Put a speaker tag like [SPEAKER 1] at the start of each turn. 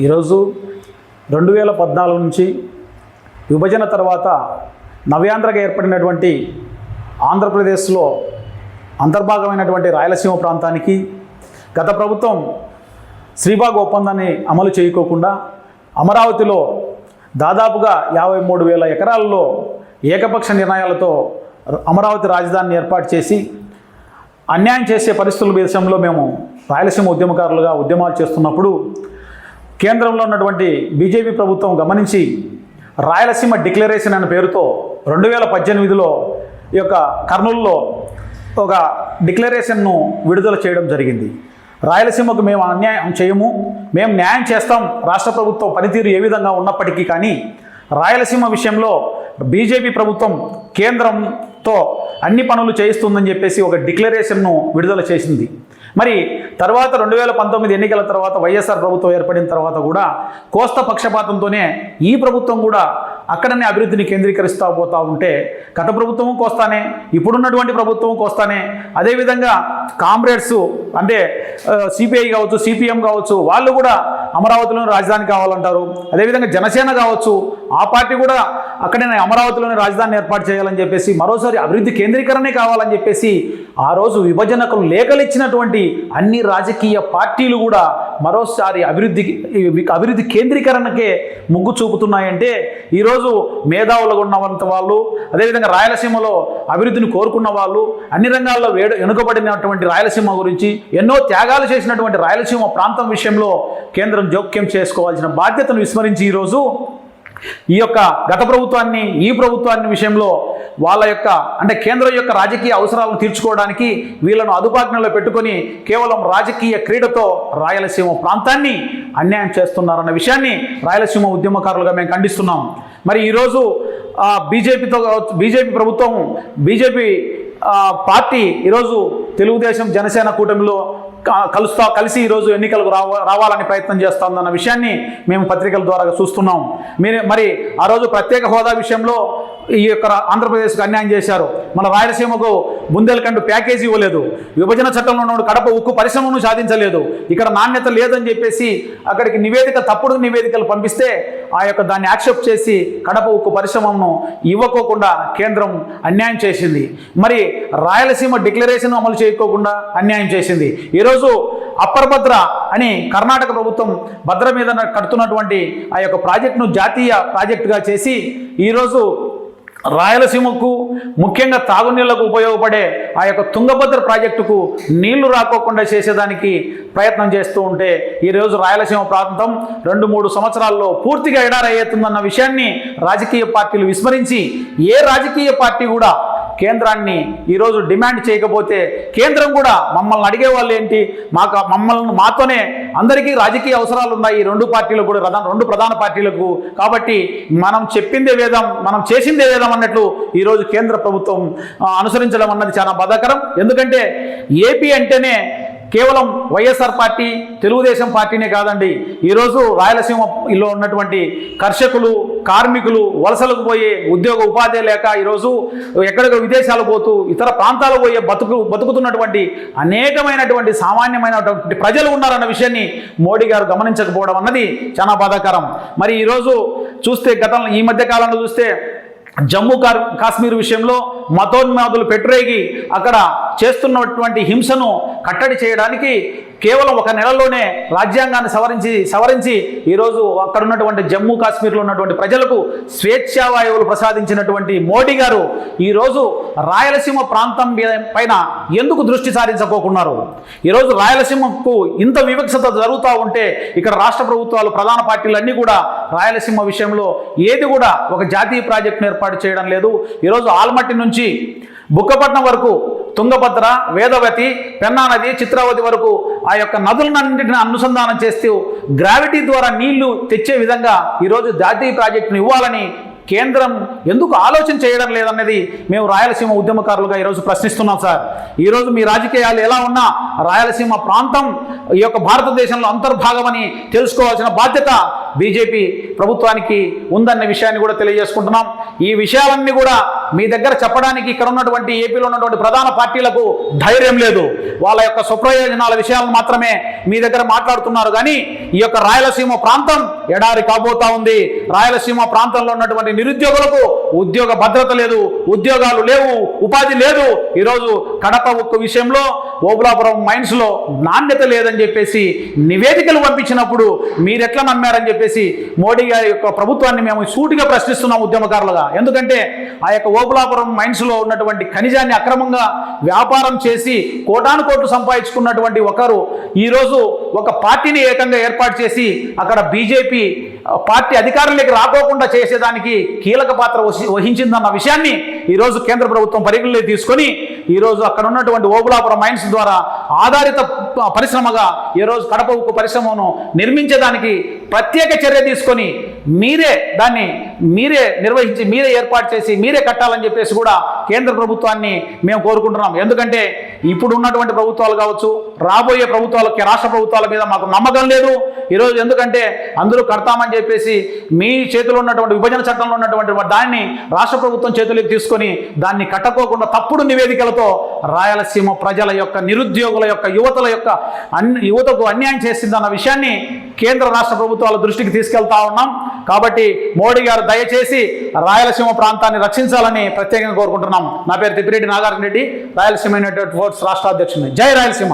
[SPEAKER 1] ఈరోజు 2014 నుంచి విభజన తర్వాత నవ్యాంధ్రగా ఏర్పడినటువంటి ఆంధ్రప్రదేశ్లో అంతర్భాగమైనటువంటి రాయలసీమ ప్రాంతానికి గత ప్రభుత్వం శ్రీబాగ్ ఒప్పందాన్ని అమలు చేయకోకుండా అమరావతిలో దాదాపుగా 53,000 ఎకరాలలో ఏకపక్ష నిర్ణయాలతో అమరావతి రాజధానిని ఏర్పాటు చేసి అన్యాయం చేసే పరిస్థితుల విషయంలో మేము రాయలసీమ ఉద్యమకారులుగా ఉద్యమాలు చేస్తున్నప్పుడు కేంద్రంలో ఉన్నటువంటి బీజేపీ ప్రభుత్వం గమనించి రాయలసీమ డిక్లరేషన్ అనే పేరుతో 2018లో ఈ యొక్క కర్నూలులో ఒక డిక్లరేషన్ను విడుదల చేయడం జరిగింది. రాయలసీమకు మేము అన్యాయం చేయము, మేము న్యాయం చేస్తాం, రాష్ట్ర ప్రభుత్వం పనితీరు ఏ విధంగా ఉన్నప్పటికీ కానీ రాయలసీమ విషయంలో బీజేపీ ప్రభుత్వం కేంద్రంతో అన్ని పనులు చేయిస్తుందని చెప్పేసి ఒక డిక్లరేషన్ను విడుదల చేసింది. మరి తర్వాత 2019 ఎన్నికల తర్వాత వైఎస్ఆర్ ప్రభుత్వం ఏర్పడిన తర్వాత కూడా కోస్తా పక్షపాతంతోనే ఈ ప్రభుత్వం కూడా అక్కడనే అభివృద్ధిని కేంద్రీకరిస్తూ పోతూ ఉంటే గత ప్రభుత్వము కోస్తానే, ఇప్పుడున్నటువంటి ప్రభుత్వం కోస్తానే, అదేవిధంగా కామ్రేడ్స్ అంటే సిపిఐ కావచ్చు, సిపిఎం కావచ్చు, వాళ్ళు కూడా అమరావతిలోని రాజధాని కావాలంటారు. అదేవిధంగా జనసేన కావచ్చు, ఆ పార్టీ కూడా అక్కడనే అమరావతిలోని రాజధాని ఏర్పాటు చేయాలని చెప్పేసి మరోసారి అభివృద్ధి కేంద్రీకరణే కావాలని చెప్పేసి ఆ రోజు విభజనకు లేఖలిచ్చినటువంటి అన్ని రాజకీయ పార్టీలు కూడా మరోసారి అభివృద్ధి కేంద్రీకరణకే మొగ్గు చూపుతున్నాయంటే ఈరోజు మేధావులుగా ఉన్నంత వాళ్ళు, అదేవిధంగా రాయలసీమలో అభివృద్ధిని కోరుకున్న వాళ్ళు, అన్ని రంగాల్లో వెనుకబడినటువంటి రాయలసీమ గురించి ఎన్నో త్యాగాలు చేసినటువంటి రాయలసీమ ప్రాంతం విషయంలో కేంద్రం జోక్యం చేసుకోవాల్సిన బాధ్యతను విస్మరించి ఈరోజు ఈ యొక్క గత ప్రభుత్వాన్ని, ఈ ప్రభుత్వాన్ని విషయంలో వాళ్ళ యొక్క అంటే కేంద్రం యొక్క రాజకీయ అవసరాలను తీర్చుకోవడానికి వీళ్ళను అదుపాజ్ఞలో పెట్టుకొని కేవలం రాజకీయ క్రీడతో రాయలసీమ ప్రాంతాన్ని అన్యాయం చేస్తున్నారన్న విషయాన్ని రాయలసీమ ఉద్యమకారులుగా మేము ఖండిస్తున్నాం. మరి ఈరోజు బీజేపీ ప్రభుత్వం, బీజేపీ పార్టీ ఈరోజు తెలుగుదేశం జనసేన కూటమిలో కలిసి ఈరోజు ఎన్నికలకు రావాలని ప్రయత్నం చేస్తుందన్న విషయాన్ని మేము పత్రికల ద్వారా చూస్తున్నాం. మరి ఆ రోజు ప్రత్యేక హోదా విషయంలో ఈ యొక్క ఆంధ్రప్రదేశ్కి అన్యాయం చేశారు. మన రాయలసీమకు బుందేల్ఖండ్ ప్యాకేజీ ఇవ్వలేదు, విభజన చట్టంలో ఉన్న కడప ఉక్కు పరిశ్రమను సాధించలేదు, ఇక్కడ నాణ్యత లేదని చెప్పేసి అక్కడికి తప్పుడు నివేదికలు పంపిస్తే ఆ యొక్క దాన్ని యాక్సెప్ట్ చేసి కడప ఉక్కు పరిశ్రమను ఇవ్వకోకుండా కేంద్రం అన్యాయం చేసింది. మరి రాయలసీమ డిక్లరేషన్ అమలు చేయకోకుండా అన్యాయం చేసింది. ఈరోజు అప్పర్ భద్ర అని కర్ణాటక ప్రభుత్వం భద్ర మీద కడుతున్నటువంటి ఆ యొక్క ప్రాజెక్టును జాతీయ ప్రాజెక్టుగా చేసి ఈరోజు రాయలసీమకు ముఖ్యంగా తాగునీళ్లకు ఉపయోగపడే ఆ యొక్క తుంగభద్ర ప్రాజెక్టుకు నీళ్లు రాకోకుండా చేసేదానికి ప్రయత్నం చేస్తూ ఉంటే ఈరోజు రాయలసీమ ప్రాంతం 2-3 సంవత్సరాల్లో పూర్తిగా ఎడారయ్యేతుందన్న విషయాన్ని రాజకీయ పార్టీలు విస్మరించి ఏ రాజకీయ పార్టీ కూడా కేంద్రాన్ని ఈరోజు డిమాండ్ చేయకపోతే కేంద్రం కూడా మమ్మల్ని అడిగే వాళ్ళు ఏంటి, మాతోనే అందరికీ రాజకీయ అవసరాలు ఉన్నాయి ఈ 2 పార్టీలకు కూడా, 2 ప్రధాన పార్టీలకు. కాబట్టి మనం చెప్పిందే వేదం, మనం చేసిందే వేదం అన్నట్లు ఈరోజు కేంద్ర ప్రభుత్వం అనుసరించడం అన్నది చాలా బాధాకరం. ఎందుకంటే ఏపీ అంటేనే కేవలం వైఎస్ఆర్ పార్టీ, తెలుగుదేశం పార్టీనే కాదండి. ఈరోజు రాయలసీమలో ఉన్నటువంటి కర్షకులు, కార్మికులు, వలసలకు పోయే ఉద్యోగ ఉపాధి లేక ఈరోజు ఎక్కడికో విదేశాలు పోతూ ఇతర ప్రాంతాలకు పోయే బతుకుతున్నటువంటి అనేకమైనటువంటి సామాన్యమైనటువంటి ప్రజలు ఉన్నారన్న విషయాన్ని మోడీ గారు గమనించకపోవడం అన్నది చాలా బాధాకరం. మరి ఈరోజు చూస్తే ఈ మధ్య కాలంలో చూస్తే జమ్మూ కాశ్మీర్ విషయంలో మతోన్మాదులు పెట్టరేగి అక్కడ చేస్తున్నటువంటి హింసను కట్టడి చేయడానికి కేవలం 1 నెలలోనే రాజ్యాంగాన్ని సవరించి ఈరోజు అక్కడ ఉన్నటువంటి జమ్మూ కాశ్మీర్లో ఉన్నటువంటి ప్రజలకు స్వేచ్ఛావాయువులు ప్రసాదించినటువంటి మోడీ గారు ఈరోజు రాయలసీమ ప్రాంతం పైన ఎందుకు దృష్టి సారించకోకున్నారు? ఈరోజు రాయలసీమకు ఇంత వివక్షత జరుగుతూ ఉంటే ఇక్కడ రాష్ట్ర ప్రభుత్వాలు, ప్రధాన పార్టీలు అన్నీ కూడా రాయలసీమ విషయంలో ఏది కూడా ఒక జాతీయ ప్రాజెక్టును ఏర్పాటు చేయడం లేదు. ఈరోజు ఆల్మట్టి నుంచి బుక్కపట్నం వరకు తుంగభద్ర, వేదవతి, పెన్నా నది, చిత్రావతి వరకు ఆ యొక్క నదులన్నింటిని అనుసంధానం చేస్తూ గ్రావిటీ ద్వారా నీళ్లు తెచ్చే విధంగా ఈరోజు జాతీయ ప్రాజెక్టును ఇవ్వాలని కేంద్రం ఎందుకు ఆలోచన చేయడం లేదన్నది మేము రాయలసీమ ఉద్యమకారులుగా ఈరోజు ప్రశ్నిస్తున్నాం సార్. ఈరోజు మీ రాజకీయాలు ఎలా ఉన్నా రాయలసీమ ప్రాంతం ఈ యొక్క భారతదేశంలో అంతర్భాగమని తెలుసుకోవాల్సిన బాధ్యత బీజేపీ ప్రభుత్వానికి ఉందన్న విషయాన్ని కూడా తెలియజేసుకుంటున్నాం. ఈ విషయాలన్నీ కూడా మీ దగ్గర చెప్పడానికి ఇక్కడ ఉన్నటువంటి ఏపీలో ఉన్నటువంటి ప్రధాన పార్టీలకు ధైర్యం లేదు. వాళ్ళ యొక్క స్వప్రయోజనాల విషయాలను మాత్రమే మీ దగ్గర మాట్లాడుతున్నారు. కానీ ఈ యొక్క రాయలసీమ ప్రాంతం ఎడారి కాబోతా ఉంది. రాయలసీమ ప్రాంతంలో ఉన్నటువంటి నిరుద్యోగులకు ఉద్యోగ భద్రత లేదు, ఉద్యోగాలు లేవు, ఉపాధి లేదు. ఈరోజు కడప ఉక్కు విషయంలో ఓబులాపురం మైన్స్లో నాణ్యత లేదని చెప్పేసి నివేదికలు పంపించినప్పుడు మీరెట్లా నమ్మారని చెప్పేసి మోడీ గారి యొక్క ప్రభుత్వాన్ని మేము సూటిగా ప్రశ్నిస్తున్నాం ఉద్యమకారులుగా. ఎందుకంటే ఆ యొక్క ఓబులాపురం మైన్స్లో ఉన్నటువంటి ఖనిజాన్ని అక్రమంగా వ్యాపారం చేసి కోటాను కోట్లు సంపాదించుకున్నటువంటి ఒకరు ఈరోజు ఒక పార్టీని ఏకంగా ఏర్పాటు చేసి అక్కడ బీజేపీ పార్టీ అధికారంలోకి రాకోకుండా చేసేదానికి కీలక పాత్ర వహించిందన్న విషయాన్ని ఈరోజు కేంద్ర ప్రభుత్వం పరిగణలోకి తీసుకొని ఈరోజు అక్కడ ఉన్నటువంటి ఓబులాపురం మైన్స్ ద్వారా ఆధారిత పరిశ్రమగా ఈరోజు కడప ఉక్కు పరిశ్రమను నిర్మించేదానికి ప్రత్యేక చర్య తీసుకొని దాన్ని మీరే నిర్వహించి మీరే ఏర్పాటు చేసి మీరే కట్టాలని చెప్పేసి కూడా కేంద్ర ప్రభుత్వాన్ని మేము కోరుకుంటున్నాం. ఎందుకంటే ఇప్పుడు ఉన్నటువంటి ప్రభుత్వాలు కావచ్చు, రాబోయే ప్రభుత్వాలకి రాష్ట్ర ప్రభుత్వాల మీద మాకు నమ్మకం లేదు ఈరోజు. ఎందుకంటే అందరూ కడతామని చెప్పేసి మీ చేతిలో ఉన్నటువంటి విభజన చట్టంలో ఉన్నటువంటి దాన్ని రాష్ట్ర ప్రభుత్వం చేతులకు తీసుకొని దాన్ని కట్టకోకుండా తప్పుడు నివేదికలతో రాయలసీమ ప్రజల యొక్క, నిరుద్యోగుల యొక్క, యువతకు అన్యాయం చేసిందన్న విషయాన్ని కేంద్ర రాష్ట్ర ప్రభుత్వాల దృష్టికి తీసుకెళ్తా ఉన్నాం. కాబట్టి మోడీ గారు దయచేసి రాయలసీమ ప్రాంతాన్ని రక్షించాలని ప్రత్యేకంగా కోరుకుంటున్నాం. నా పేరు తిప్పిరెడ్డి నాగార్జున రెడ్డి, రాయలసీమ యునైటెడ్ ఫోర్స్ రాష్ట్ర అధ్యక్షుడిని. జై రాయలసీమ.